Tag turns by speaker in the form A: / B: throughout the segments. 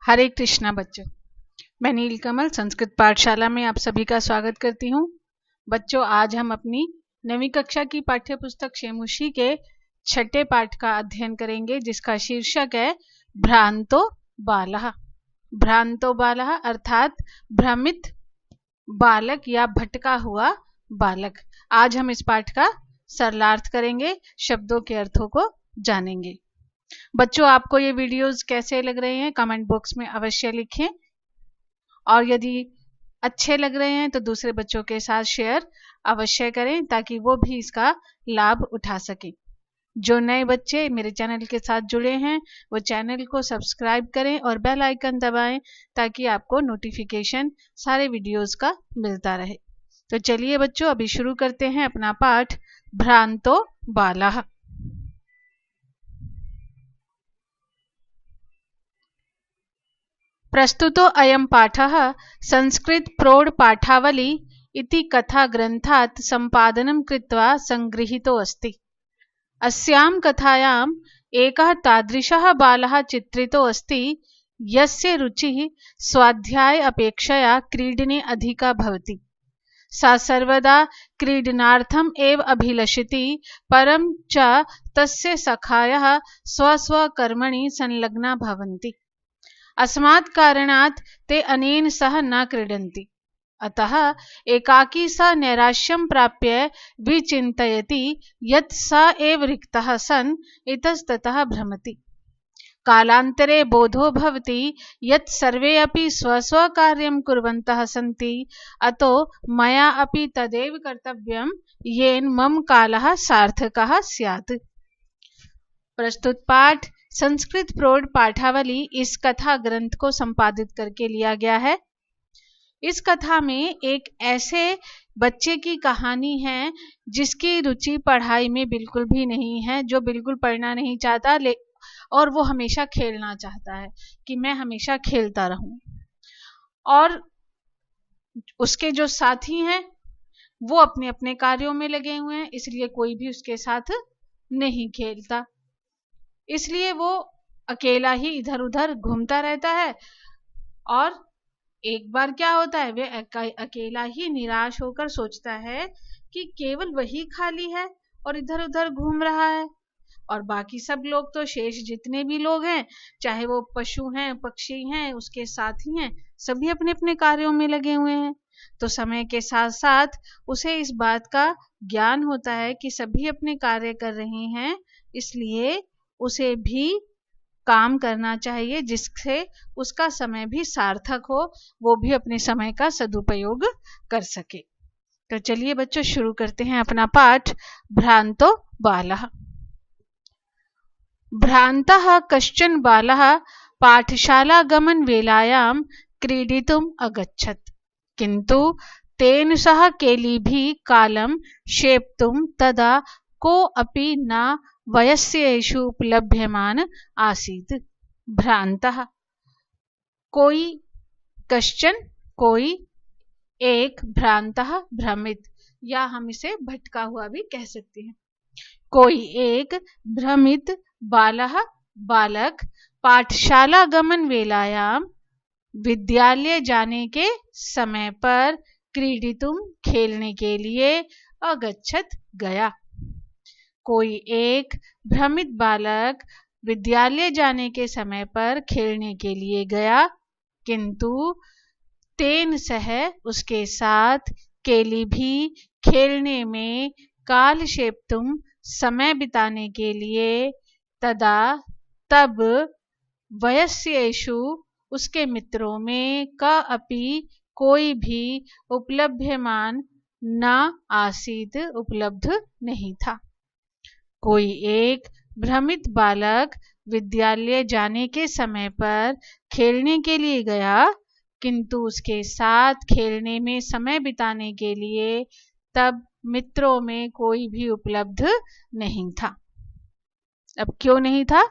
A: हरे कृष्णा बच्चों, मैं नीलकमल संस्कृत पाठशाला में आप सभी का स्वागत करती हूँ। बच्चों, आज हम अपनी 9वीं कक्षा की पाठ्य पुस्तक शेमुषी के 6ठे पाठ का अध्ययन करेंगे, जिसका शीर्षक है भ्रांतो बालः। भ्रांतो बालः अर्थात भ्रमित बालक या भटका हुआ बालक। आज हम इस पाठ का सरलार्थ करेंगे, शब्दों के अर्थों को जानेंगे। बच्चों, आपको ये वीडियोस कैसे लग रहे हैं कमेंट बॉक्स में अवश्य लिखें, और यदि अच्छे लग रहे हैं तो दूसरे बच्चों के साथ शेयर अवश्य करें ताकि वो भी इसका लाभ उठा सकें। जो नए बच्चे मेरे चैनल के साथ जुड़े हैं वो चैनल को सब्सक्राइब करें और बेल आइकन दबाएं ताकि आपको नोटिफिकेशन सारे वीडियोस का मिलता रहे। तो चलिए बच्चों, अभी शुरू करते हैं अपना पाठ भ्रांतो बालः। प्रस्तुतो अयं पाठः संस्कृत प्रौढ पाठावली इति कथा ग्रन्थात् सम्पादनं कृत्वा संगृहीतो अस्ति। अस्यां कथायाम् एकः तादृशः बालः चित्रितो अस्ति यस्य रुचिः स्वाध्याय अपेक्षया क्रीडने अधिका भवति। सा सर्वदा क्रीडनार्थम् एव अभिलषति, परं च तस्य सखायः स्वस्वकर्मणि संलग्ना भवन्ति। अस्मात् कारणात् ते अनेन सह न क्रीडन्ति। अतः एकाकी स नैराश्यं प्राप्य विचिन्तयति यत् स एव रिक्तः सन् इतस्ततः भ्रमति। कालान्तरे बोधो भवति यत् सर्वे अपि स्वस्वकार्यं कुर्वन्तः सन्ति, अतो मया अपि तदेव कर्तव्यं येन मम कालः सार्थकः स्यात्। प्रस्तुत पाठ संस्कृत प्रौढ पाठावली इस कथा ग्रंथ को संपादित करके लिया गया है। इस कथा में एक ऐसे बच्चे की कहानी है जिसकी रुचि पढ़ाई में बिल्कुल भी नहीं है, जो बिल्कुल पढ़ना नहीं चाहता और वो हमेशा खेलना चाहता है कि मैं हमेशा खेलता रहूं। और उसके जो साथी हैं वो अपने अपने कार्यों में लगे हुए हैं, इसलिए कोई भी उसके साथ नहीं खेलता। इसलिए वो अकेला ही इधर उधर घूमता रहता है। और एक बार क्या होता है, वे अकेला ही निराश होकर सोचता है कि केवल वही खाली है और इधर उधर घूम रहा है, और बाकी सब लोग तो शेष जितने भी लोग हैं, चाहे वो पशु हैं, पक्षी हैं, उसके साथी हैं, सभी अपने अपने कार्यों में लगे हुए हैं। तो समय के साथ साथ उसे इस बात का ज्ञान होता है कि सभी अपने कार्य कर रहे हैं, इसलिए उसे भी काम करना चाहिए जिससे उसका समय भी सार्थक हो, वो भी अपने समय का सदुपयोग कर सके। तो चलिए बच्चों, शुरू करते हैं अपना पाठ भ्रांतो बालः। भ्रान्तः कश्चन बालः पाठशालागमन वेलायां क्रीडितुम् अगच्छत्, किन्तु तेन सह केलिभिः कालं क्षेप्तुं तदा को अपि न वयस्येषु उपलभ्यमान आसीत्। भ्रान्तः कोई, कश्चन कोई, एक, भ्रान्तः भ्रमित, या हम इसे भटका हुआ भी कह सकते हैं। कोई एक भ्रमित बालः बालक पाठशाला गमन वेलायाम विद्यालय जाने के समय पर क्रीडितुम खेलने के लिए अगच्छत गया। कोई एक भ्रमित बालक विद्यालय जाने के समय पर खेलने के लिए गया, किंतु तेन सह उसके साथ केली भी खेलने में कालक्षेप्तुम समय बिताने के लिए तदा तब वयस्येषु उसके मित्रों में का अपि कोई भी उपलभ्यमान न आसीत, उपलब्ध नहीं था। कोई एक भ्रमित बालक विद्यालय जाने के समय पर खेलने के लिए गया, किंतु उसके साथ खेलने में समय बिताने के लिए तब मित्रों में कोई भी उपलब्ध नहीं था। अब क्यों नहीं था?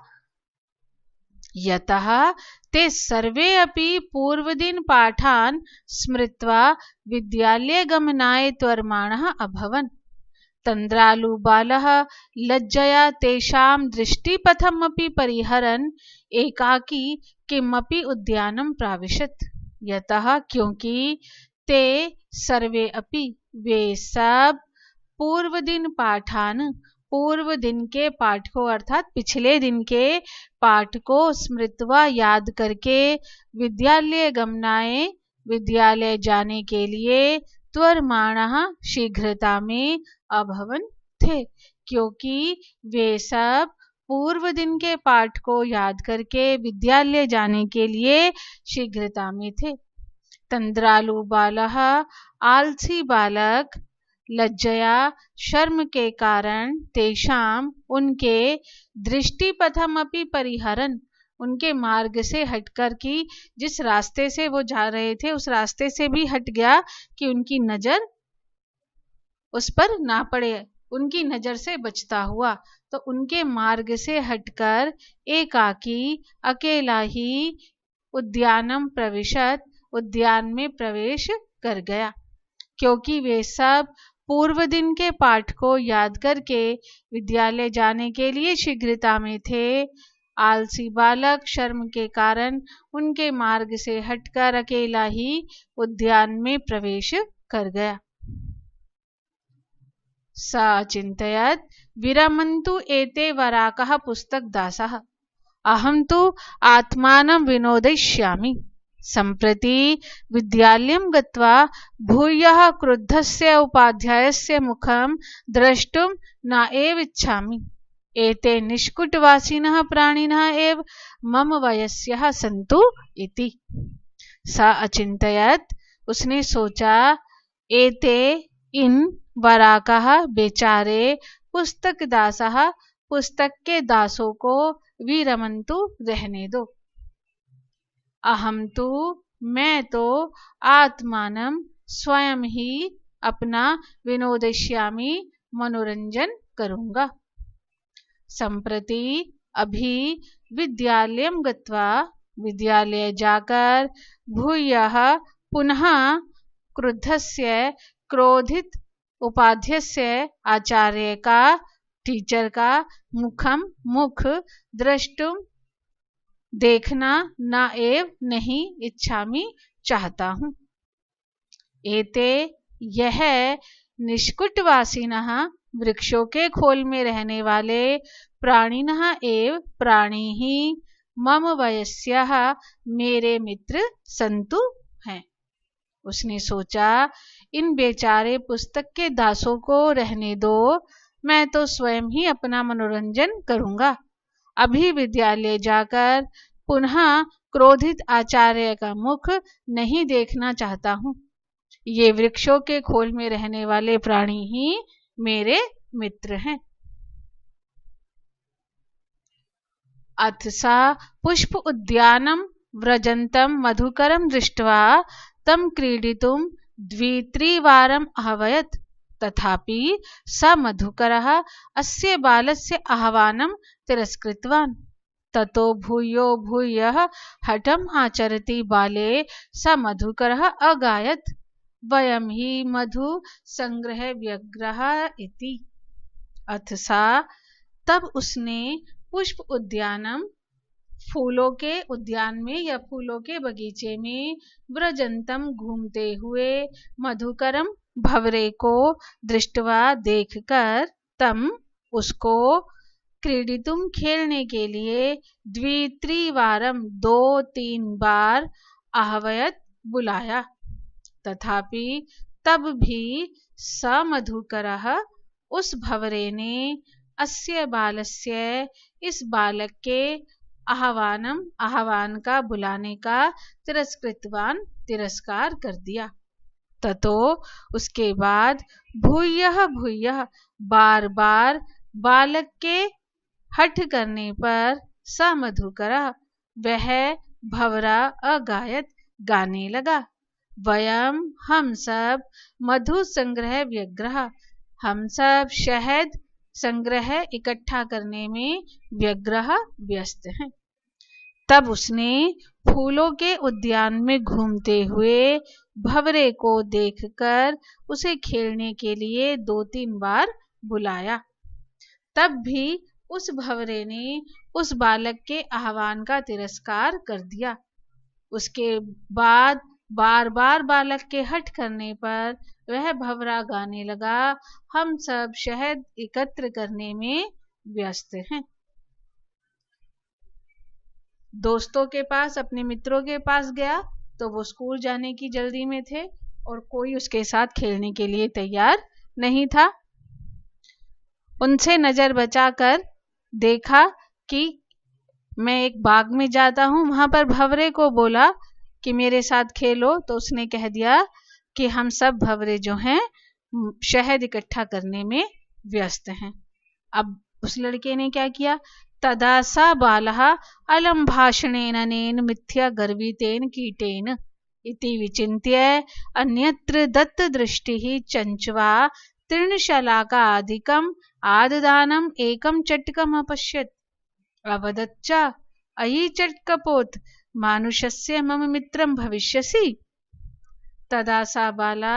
A: यतः ते सर्वे अपि पूर्वदिन पाठान् स्मृत्वा विद्यालय गमनाय त्वरमाणः अभवन्। तन्द्रालु बालः लज्जया तेषां दृष्टिपथमपि परिहरन् एकाकी किमपि उद्यानं प्राविशत्, यतः क्योंकि ते सर्वे अपि वे सब पूर्व दिन पाठान पूर्व दिन के पाठ को अर्थात पिछले दिन के पाठ को स्मृत्वा याद करके विद्यालय गमनाय विद्यालय जाने के लिए त्वरमाणः शीघ्रता में अभवन थे, क्योंकि वे सब पूर्व दिन के पाठ को याद करके विद्यालय जाने के लिए शीघ्रता में थे। तंद्रालु बालः आलसी बालक लज्जया शर्म के कारण तेषाम उनके दृष्टिपथमपि परिहरन् उनके मार्ग से हटकर कि जिस रास्ते से वो जा रहे थे उस रास्ते से भी हट गया कि उनकी नजर उस पर ना पड़े, उनकी नजर से बचता हुआ, तो उनके मार्ग से हटकर एकाकी अकेला ही उद्यानम प्रविशत उद्यान में प्रवेश कर गया, क्योंकि वे सब पूर्व दिन के पाठ को याद करके विद्यालय जाने के लिए शीघ्रता में थे। आलसी बालक शर्म के कारण उनके मार्ग से हटकर अकेला ही उद्यान में प्रवेश कर गया। स अचिन्तयत् विरमन्तु एते वराकः पुस्तकदासः अहं तु आत्मानं विनोदयिष्यामि। सम्प्रति विद्यालयं गत्वा भूयः क्रुद्धस्य उपाध्यायस्य मुखं द्रष्टुं न एव इच्छामि। एते निष्कुटवासिनः प्राणिनः एव मम वयस्यः सन्तु इति। स अचिन्तयत् उसने सोचा, एते इन वराकः बेचारे पुस्तक दासः पुस्तक के दासों को विरमन्तु रहने दो। अहम तो मैं तो आत्मानम स्वयं ही अपना विनोदयिष्यामि मनोरंजन करूंगा। संप्रति अभी विद्यालयं गत्वा विद्यालय जाकर भूयः पुनः क्रुद्धस्य क्रोधित उपाध्यस्य आचार्य का टीचर का मुख द्रष्टुम देखना न एव नहीं इच्छामि चाहता हूँ। एते यह निष्कुटवासिनः वृक्षों के खोल में रहने वाले प्राणिनः एव प्राणी ही मम वयस्यः मेरे मित्र संतु हैं। उसने सोचा, इन बेचारे पुस्तक के दासों को रहने दो, मैं तो स्वयं ही अपना मनोरंजन करूंगा। अभी विद्यालय जाकर पुनः क्रोधित आचार्य का मुख नहीं देखना चाहता हूँ। ये वृक्षों के खोल में रहने वाले प्राणी ही मेरे मित्र हैं। अथ सा पुष्प उद्यानं व्रजन्तं मधुकरं दृष्ट्वा तं क्रीडितुं द्वित्रिवारम् आह्वयत्, तथापि स मधुकरः अस्य बालस्य आह्वानं तिरस्कृतवान्। ततो भूयो भूयः हठम् आचरति बाले स मधुकरः अगायत्, वयं हि मधु संग्रह व्यग्रः इति। अथ सा तब उसने पुष्प उद्यानम फूलों के उद्यान में या फूलों के बगीचे में व्रजंतम घूमते हुए मधुकरम भंवरे को दृष्टवा देखकर तम उसको क्रीडितुम खेलने के लिए द्वित्रिवारम 2-3 बार आह्वयत बुलाया, तथापि तब भी स मधुकरः उस भंवरे ने अस्य बालस्य इस बालक के आह्वान का बुलाने का तिरस्कार कर दिया। ततो उसके बाद भूयः बार बार बालक के हठ करने पर स मधुकरः वह भंवरा अगायत गाने लगा। वयम हम सब मधु संग्रह व्यग्रह हम सब शहद संग्रह इकट्ठा करने में व्यग्रह व्यस्त हैं। तब उसने फूलों के उद्यान में घूमते हुए भंवरे को देखकर उसे खेलने के लिए 2-3 बार बुलाया। तब भी उस भंवरे ने उस बालक के आह्वान का तिरस्कार कर दिया। उसके बाद बार बार बालक के हठ करने पर वह भंवरा गाने लगा, हम सब शहद एकत्र करने में व्यस्त हैं। दोस्तों के पास, अपने मित्रों के पास गया तो वो स्कूल जाने की जल्दी में थे और कोई उसके साथ खेलने के लिए तैयार नहीं था। उनसे नजर बचाकर देखा कि मैं एक बाग में जाता हूँ, वहां पर भंवरे को बोला कि मेरे साथ खेलो, तो उसने कह दिया कि हम सब भंवरे जो हैं शहद इकट्ठा करने में व्यस्त हैं। अब उस लड़के ने क्या किया, तदा सा बालः अलम भाषणेन अनेन मिथ्या गर्वितेन कीटेन इति विचिन्त्य अन्यत्र दत्त दृष्टिः चञ्च्वा तृणशलाका अधिकम् आददानम् एकं चट्कम् अपश्यत्। अवदच्च अयि चट्कपोत मानुषस्य मम मित्रं भविष्यसि। तदा सा बाला,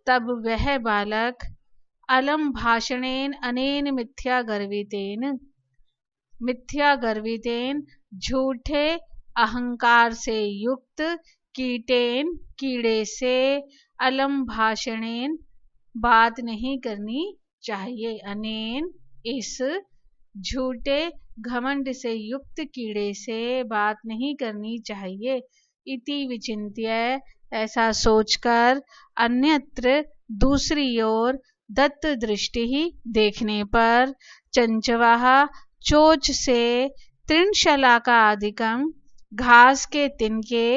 A: तब वह बालक, अलम भाषणेन अनेन मिथ्या गर्वितेन झूठे अहंकार से युक्त, कीटेन कीड़े से, अलम भाषणेन बात नहीं करनी चाहिए, अनेन इस, झूठे घमंड से युक्त कीड़े से बात नहीं करनी चाहिए, इति विचिन्त्य ऐसा सोचकर, अन्यत्र दूसरी ओर दत्त दृष्टि ही देखने पर, चंचवाह चोच से, तृणशलाका अधिकम घास के तिनके,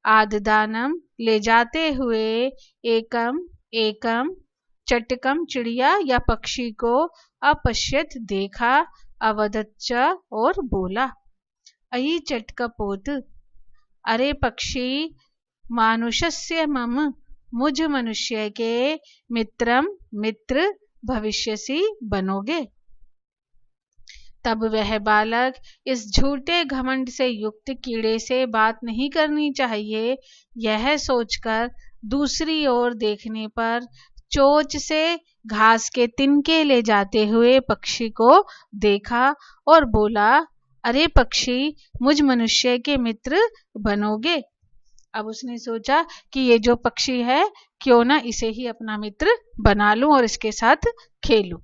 A: आददानम ले जाते हुए, एकम एकम चटकम चिड़िया या पक्षी को, अपश्यत देखा, अवदच्च और बोला, अयि चटकपोत अरे पक्षी, मानुषस्य मम मुझ मनुष्य के, मित्रम मित्र, भविष्यसि बनोगे। तब वह बालक इस झूठे घमंड से युक्त कीड़े से बात नहीं करनी चाहिए यह सोचकर दूसरी ओर देखने पर चोंच से घास के तिनके ले जाते हुए पक्षी को देखा और बोला, अरे पक्षी, मुझ मनुष्य के मित्र बनोगे। अब उसने सोचा कि ये जो पक्षी है, क्यों ना इसे ही अपना मित्र बना लूं और इसके साथ खेलूं।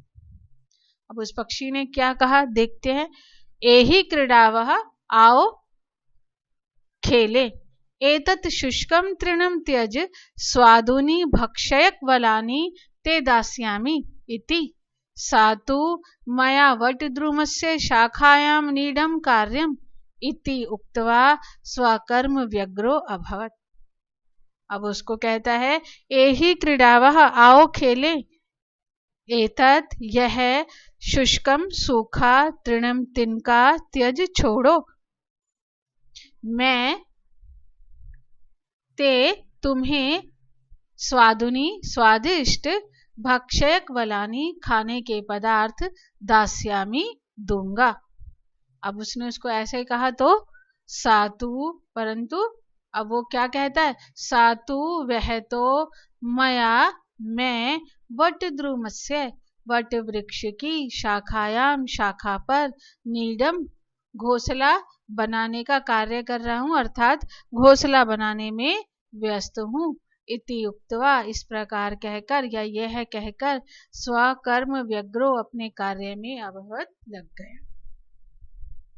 A: अब उस पक्षी ने क्या कहा, देखते हैं। एहि क्रीडावः, आओ खेले, एतत् शुष्कं तृणं त्यज स्वादुनि भक्षयक वलानि ते दास्यामि इति। सातु मया वटद्रुमस्य शाखायां नीडं कार्यम् इति उक्त्वा स्वकर्म व्यग्रो अभवत्। अब उसको कहता है, एहि क्रीडावः, आओ खेले, एतत् यह, शुष्कम सूखा, तृणम तिनका, त्यज छोड़ो, मैं ते तुम्हें स्वादुनि स्वादिष्ट, भक्षयक वलानी खाने के पदार्थ, दास्यामी दूंगा। अब उसने उसको ऐसे कहा तो सातु, परंतु अब वो क्या कहता है, सातु वह तो, मया मैं, वट द्रुमस्य वट वृक्ष की, शाखायाम शाखा पर, नीडम घोंसला बनाने का कार्य कर रहा हूँ, अर्थात घोंसला बनाने में व्यस्त हूँ। इति उक्त्वा इस प्रकार कहकर या यह कहकर स्वकर्म व्यग्रो अपने कार्य में अभवत लग गया।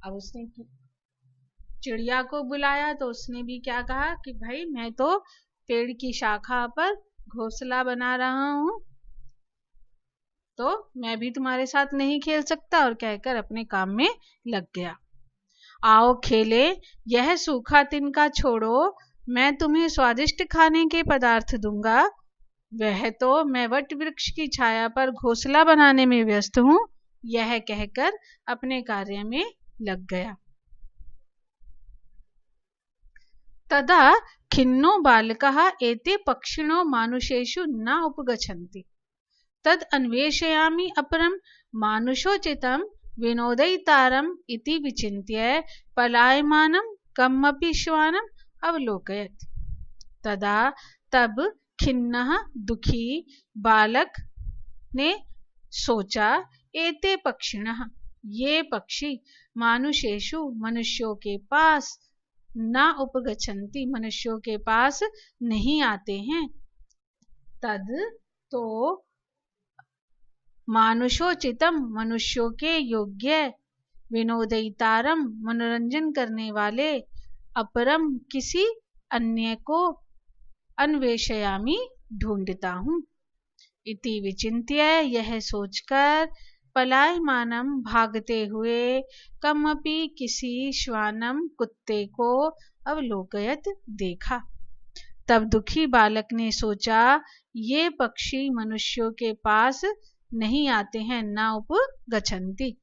A: अब उसने चिड़िया को बुलाया तो उसने भी क्या कहा कि भाई मैं तो पेड़ की शाखा पर घोंसला बना रहा हूँ, तो मैं भी तुम्हारे साथ नहीं खेल सकता, और कहकर अपने काम में लग गया। आओ खेले, यह सूखा तिनका छोड़ो, मैं तुम्हें स्वादिष्ट खाने के पदार्थ दूंगा। वह तो मैं वट वृक्ष की छाया पर घोंसला बनाने में व्यस्त हूँ, यह कहकर अपने कार्य में लग गया। तदा खिन्नो बालकः एते पक्षिणो मानुषेषु न उपगच्छन्ति, तद अन्वेषयामि अपरं मानुषोचितं विनोदयितारम् इति विचिन्त्य पलायमानं कमपि श्वानम् अवलोकयत्। तदा तब खिन्नः दुखी बालक ने सोचा, एते पक्षिणः ये पक्षी मानुषेषु मनुष्यों के पास ना उपगच्छन्ति, मनुष्यों के पास नहीं आते हैं। तद तो मानुषोचितम, मनुष्यों के योग्य, विनोदयितारम, मनोरंजन करने वाले, अपरम, किसी अन्य को, अन्वेषयामि, ढूंढता हूँ। इति विचिन्त्य, यह सोचकर, पलायमानम, भागते हुए, कमपि, किसी, श्वानम, कुत्ते को, अवलोकयत, देखा। तब दुखी बालक ने सोचा, ये पक्षी मनुष्यों के पास नहीं आते हैं, ना उपगच्छन्ति,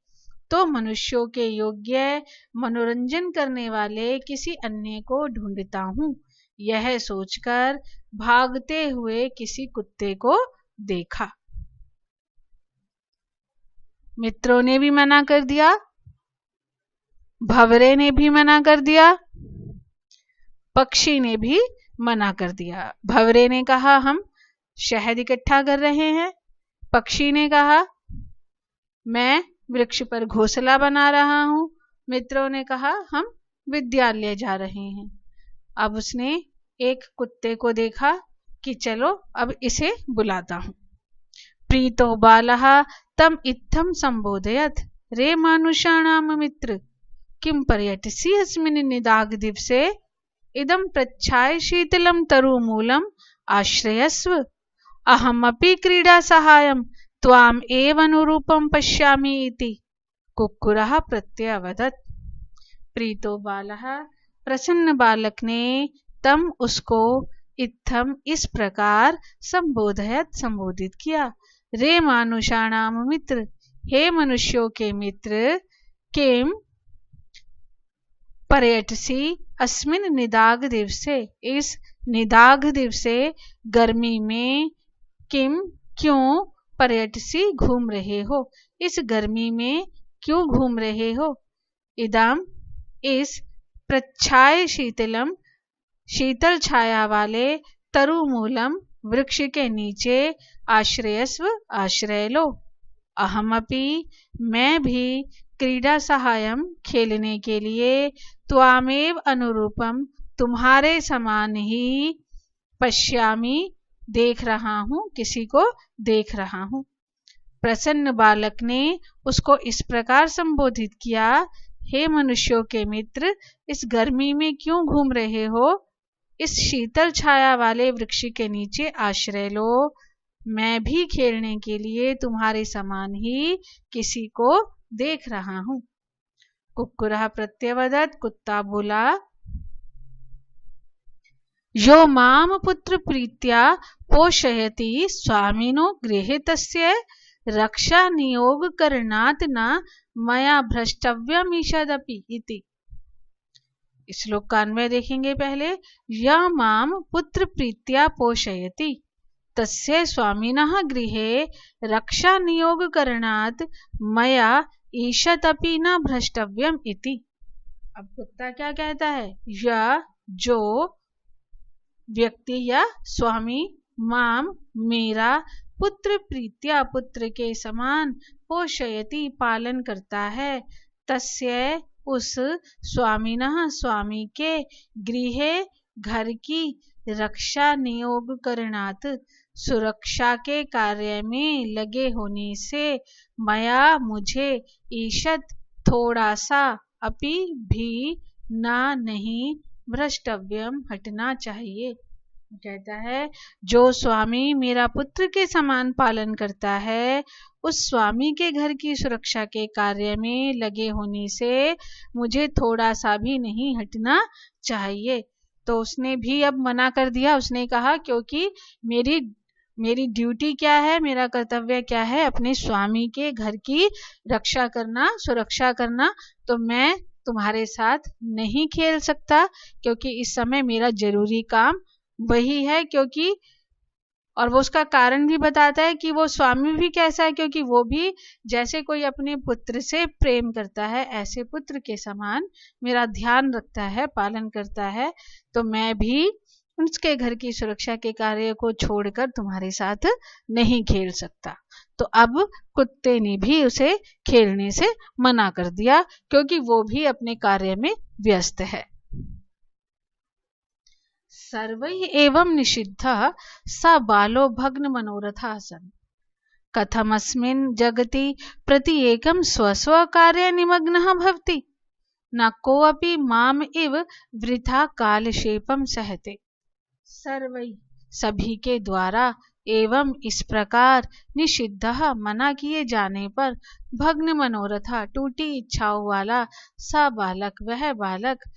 A: तो मनुष्यों के योग्य, मनोरंजन करने वाले किसी अन्य को ढूंढता हूँ। यह सोचकर भागते हुए किसी कुत्ते को देखा। मित्रों ने भी मना कर दिया, भंवरे ने भी मना कर दिया, पक्षी ने भी मना कर दिया। भंवरे ने कहा हम शहद इकट्ठा कर रहे हैं, पक्षी ने कहा मैं वृक्ष पर घोंसला बना रहा हूं, मित्रों ने कहा हम विद्यालय जा रहे हैं। अब उसने एक कुत्ते को देखा कि चलो अब इसे बुलाता हूं। प्रीतो बालः तम इत्थम संबोधयत, रे मानुषाणाम मित्र, किम पर्यटसि अस्मिन् निदाघ दिवसे, इदं प्रच्छाय शीतलं तरुमूलम आश्रयस्व, अहमपि क्रीडा सहायम त्वाम एव अनुरूपम पश्यामि इति कुक्कुरः प्रत्यवदत्। प्रीतो बालः, प्रसन्न बालक ने, तम, उसको, इत्थम, इस प्रकार, संबोधयत, संबोधित किया, रे मानुषाणाम मित्र, हे मनुष्यों के मित्र, किम पर्यटसी अस्मिन् निदाघ दिवसे, इस निदाघ दिवसे, गर्मी में, किम, क्यों, पर्यटसी, घूम रहे हो, इस गर्मी में क्यों घूम रहे हो, इदम, इस, प्रच्छाय शीतलम, शीतल छाया वाले, तरुमूलम, वृक्ष के नीचे, आश्रयस्व, आश्रय लो, अहमपि, मैं भी, क्रीडा सहायम, खेलने के लिए, त्वामेव अनुरूपम, तुम्हारे समान ही, पश्यामि, देख रहा हूँ, किसी को देख रहा हूँ। प्रसन्न बालक ने उसको इस प्रकार संबोधित किया, हे मनुष्यों के मित्र, इस गर्मी में क्यों घूम रहे हो, इस शीतल छाया वाले वृक्ष के नीचे आश्रय लो, मैं भी खेलने के लिए तुम्हारे समान ही किसी को देख रहा हूँ। कुक्कुरः प्रत्यवदत्, कुत्ता बोला, यो माम पुत्र प्रीत्या पोषयति स्वामिनो गृहे तस्य रक्षा नियोग करणात् न मया भ्रष्टव्यमीषदपि इति। इस श्लोक का अन्वय देखेंगे पहले। यह माम पुत्र प्रीत्या पोषयति तस्य स्वामिनः गृहे रक्षा नियोग करणात् मया ईषदपि न भ्रष्टव्यम इति। अब कुत्ता क्या कहता है, यह जो व्यक्ति या स्वामी, माम, मेरा, पुत्र प्रीत्या, पुत्र के समान, पोषयति, पालन करता है, तस्य, उस, स्वामिनः, स्वामी के, गृहे, घर की, रक्षा नियोग करणात्, सुरक्षा के कार्य में लगे होने से, मया, मुझे, ईषद, थोड़ा सा, अपि, भी, ना, नहीं, भ्रष्टव्यम, हटना चाहिए। कहता है जो स्वामी मेरा पुत्र के समान पालन करता है, उस स्वामी के घर की सुरक्षा के कार्य में लगे होने से मुझे थोड़ा सा भी नहीं हटना चाहिए। तो उसने भी अब मना कर दिया। उसने कहा क्योंकि मेरी ड्यूटी क्या है, मेरा कर्तव्य क्या है, अपने स्वामी के घर की रक्षा करना, सुरक्षा करना, तो मैं तुम्हारे साथ नहीं खेल सकता क्योंकि इस समय मेरा जरूरी काम वही है। क्योंकि और वो उसका कारण भी बताता है कि वो स्वामी भी कैसा है, क्योंकि वो भी जैसे कोई अपने पुत्र से प्रेम करता है ऐसे पुत्र के समान मेरा ध्यान रखता है, पालन करता है। तो मैं भी उसके घर की सुरक्षा के कार्य को छोड़कर तुम्हारे साथ नहीं खेल सकता। तो अब कुत्ते ने भी उसे खेलने से मना कर दिया क्योंकि वो भी अपने कार्य में व्यस्त है। सर्वैः एवं निषिद्धः स बालो भग्न मनोरथः सन् कथमस्मिन् जगति प्रत्येकं स्वस्वकार्ये निमग्नः भवति न कोऽपि माम इव वृथा कालक्षेपं सहते। सर्वैः सभी के द्वारा एवं इस प्रकार निषिद्धः मना किए जाने पर भग्न मनोरथा टूटी इच्छाओं वाला सा बालक वह बालक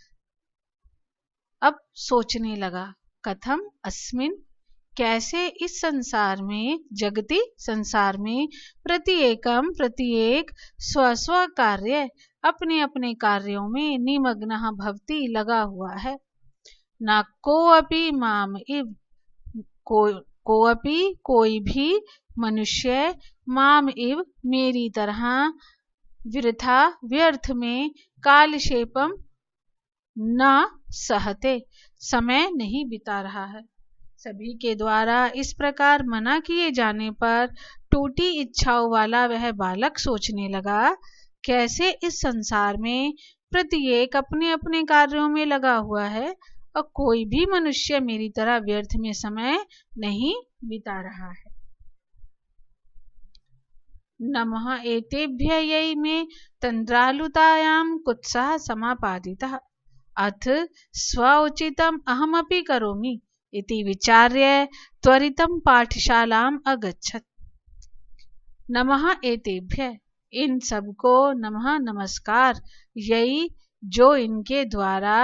A: अब सोचने लगा कथम अस्मिन कैसे इस संसार में जगति संसार में प्रत्येक स्व कार्य अपने अपने कार्यों में निमग्न भवति लगा हुआ है न कोऽपि माम इव कोई भी मनुष्य माम इव मेरी तरह वृथा व्यर्थ में कालक्षेपम न सहते समय नहीं बिता रहा है। सभी के द्वारा इस प्रकार मना किए जाने पर टूटी इच्छाओं वाला वह बालक सोचने लगा कैसे इस संसार में प्रत्येक अपने अपने कार्यों में लगा हुआ है और कोई भी मनुष्य मेरी तरह व्यर्थ में समय नहीं बिता रहा है। नमः एतेभ्य यै मे तंद्रालुतायां कुत्सः समापादितः अथ स्वोचितम् अहमपि करोमि इति विचार्य त्वरितं पाठशालाम् अगच्छत्। नमः एतेभ्य इन सबको नमः नमस्कार यही जो इनके द्वारा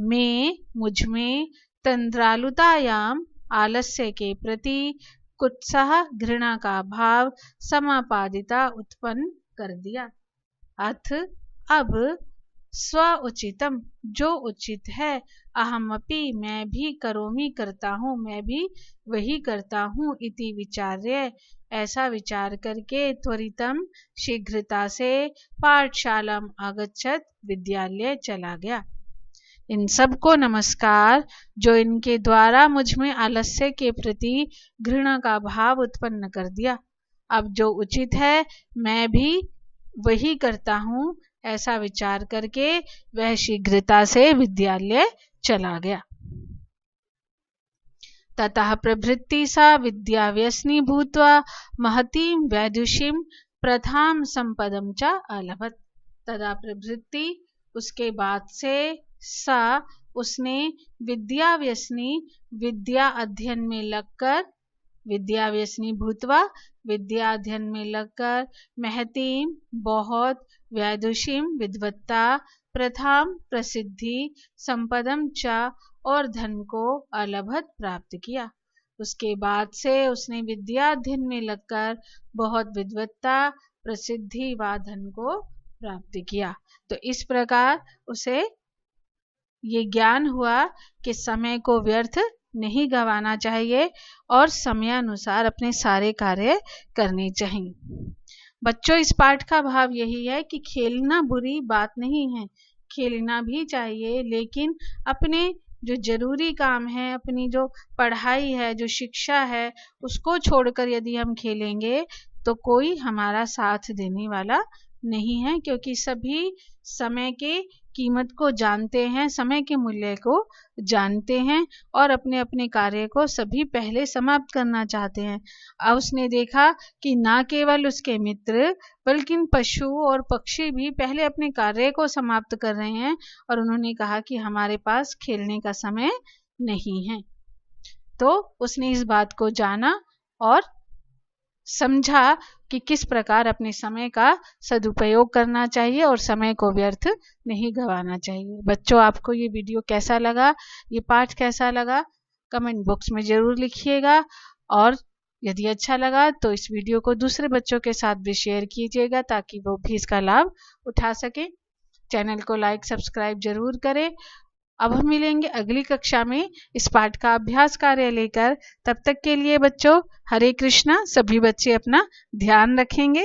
A: मैं मुझमें तंद्रालुतायाम आलस्य के प्रति कुत्साह घृणा का भाव समापादिता उत्पन्न कर दिया। अथ अब स्व उचितम जो उचित है अहमपि मैं भी करोमि करता हूँ मैं भी वही करता हूँ इति विचार्य ऐसा विचार करके त्वरितम शीघ्रता से पाठशाला आगच्छत विद्यालय चला गया। इन सबको नमस्कार जो इनके द्वारा मुझमें आलस्य के प्रति घृणा का भाव उत्पन्न कर दिया। अब जो उचित है मैं भी वही करता हूँ ऐसा विचार करके वह शीघ्रता से विद्यालय चला गया। ततः प्रभृति सा विद्याव्यसनी भूत्वा महतीं वैदुषीं प्रथां संपदं च अलभत। तदा प्रभृति उसके बाद से सा उसने विद्याव्यसनी विद्या अध्ययन में लगकर विद्याव्यसनी भूत्वा विद्या अध्ययन में लगकर महतीं बहुत वैदुषीं विद्वत्ता प्रथाम प्रसिद्धि संपदम च और धन को अलभत प्राप्त किया। उसके बाद से उसने विद्या अध्ययन में लगकर बहुत विद्वत्ता प्रसिद्धि व धन को प्राप्त किया। तो इस प्रकार उसे ये ज्ञान हुआ कि समय को व्यर्थ नहीं गंवाना चाहिए और समयानुसार अपने सारे कार्य करने चाहिए। बच्चों इस पाठ का भाव यही है कि खेलना बुरी बात नहीं है, खेलना भी चाहिए, लेकिन अपने जो जरूरी काम है, अपनी जो पढ़ाई है, जो शिक्षा है, उसको छोड़कर यदि हम खेलेंगे तो कोई हमारा साथ देने वाला नहीं है, क्योंकि सभी समय के कीमत को जानते हैं, समय के मूल्य को जानते हैं और अपने अपने कार्य को सभी पहले समाप्त करना चाहते हैं। अब उसने देखा कि ना केवल उसके मित्र बल्कि पशु और पक्षी भी पहले अपने कार्य को समाप्त कर रहे हैं और उन्होंने कहा कि हमारे पास खेलने का समय नहीं है। तो उसने इस बात को जाना और समझा कि किस प्रकार अपने समय का सदुपयोग करना चाहिए और समय को व्यर्थ नहीं गंवाना चाहिए। बच्चों आपको ये वीडियो कैसा लगा, ये पाठ कैसा लगा, कमेंट बॉक्स में जरूर लिखिएगा और यदि अच्छा लगा तो इस वीडियो को दूसरे बच्चों के साथ भी शेयर कीजिएगा ताकि वो भी इसका लाभ उठा सके। चैनल को लाइक सब्सक्राइब जरूर करें। अब हम मिलेंगे अगली कक्षा में इस पाठ का अभ्यास कार्य लेकर। तब तक के लिए बच्चों हरे कृष्णा। सभी बच्चे अपना ध्यान रखेंगे।